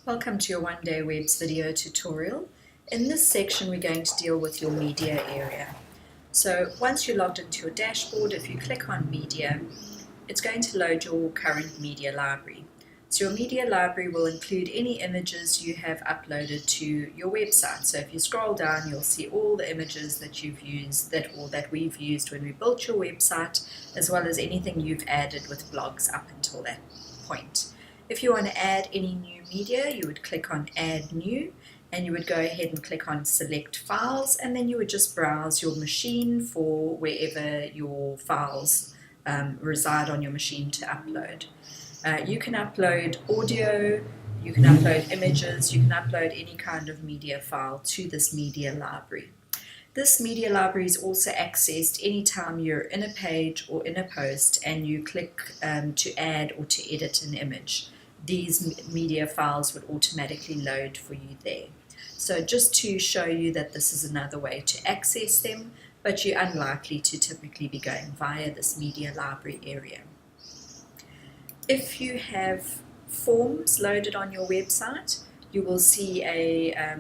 Welcome to your One Day Webs video tutorial. In this section we're going to deal with your media area. So once you're logged into your dashboard, if you click on media, it's going to load your current media library. So your media library will include any images you have uploaded to your website. So if you scroll down, you'll see all the images that you've used, that we've used when we built your website, as well as anything you've added with blogs up until that point. If you want to add any new media, you would click on Add New, and you would go ahead and click on Select Files, and then you would just browse your machine for wherever your files reside on your machine to upload. You can upload audio, you can upload images, you can upload any kind of media file to this media library. This media library is also accessed anytime you're in a page or in a post and you click to add or to edit an image. These media files would automatically load for you there. So just to show you that this is another way to access them, but you're unlikely to typically be going via this media library area. If you have forms loaded on your website, you will see a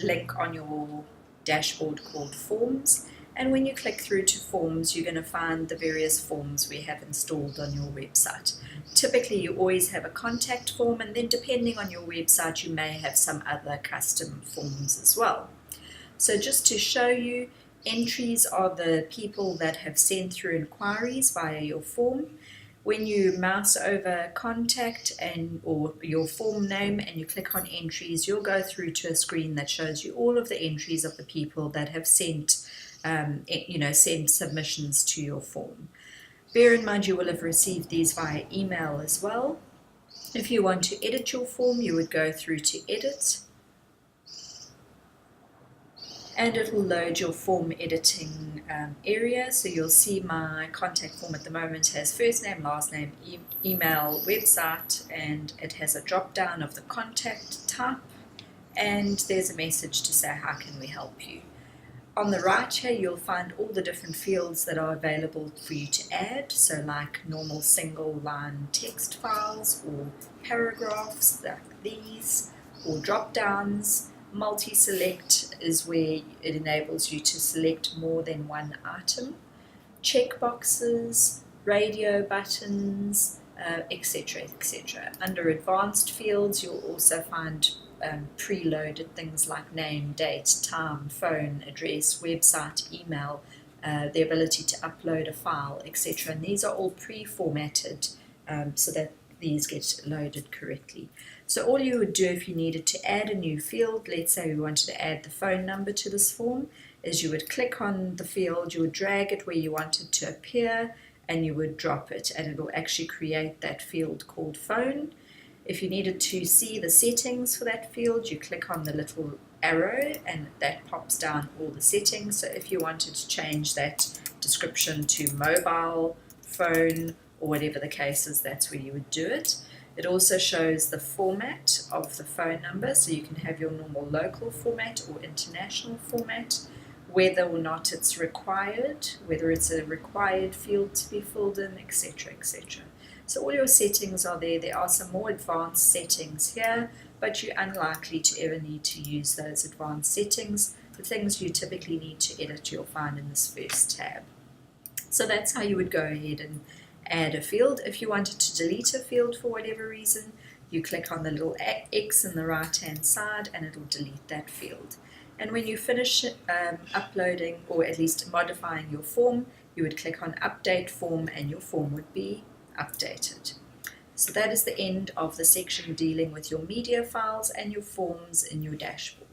link on your dashboard called Forms, and when you click through to Forms, you're going to find the various forms we have installed on your website. Typically you always have a contact form, and then depending on your website you may have some other custom forms as well. So just to show you, entries are the people that have sent through inquiries via your form. When you mouse over contact or your form name and you click on entries, you'll go through to a screen that shows you all of the entries of the people that have sent submissions to your form. Bear in mind you will have received these via email as well. If you want to edit your form, you would go through to Edit, and it will load your form editing area. So you'll see my contact form at the moment has first name, last name, email, website, and it has a drop down of the contact type, and there's a message to say how can we help you. On the right here you'll find all the different fields that are available for you to add, so like normal single line text files or paragraphs like these, or drop downs. Multi-select is where it enables you to select more than one item. Checkboxes, radio buttons, etc. etc. Under advanced fields you'll also find preloaded things like name, date, time, phone, address, website, email, the ability to upload a file, etc. And these are all pre-formatted so that these get loaded correctly. So all you would do if you needed to add a new field, let's say we wanted to add the phone number to this form, is you would click on the field, you would drag it where you want it to appear, and you would drop it, and it will actually create that field called phone. If you needed to see the settings for that field, you click on the little arrow and that pops down all the settings. So if you wanted to change that description to mobile, phone, or whatever the case is, that's where you would do it. It also shows the format of the phone number, so you can have your normal local format or international format, whether or not it's required, whether it's a required field to be filled in, etc. etc. So all your settings are there. There are some more advanced settings here, but you're unlikely to ever need to use those advanced settings. The things you typically need to edit you'll find in this first tab. So that's how you would go ahead and add a field. If you wanted to delete a field for whatever reason, you click on the little X in the right hand side and it'll delete that field. And when you finish uploading, or at least modifying your form, you would click on Update Form and your form would be updated. So that is the end of the section dealing with your media files and your forms in your dashboard.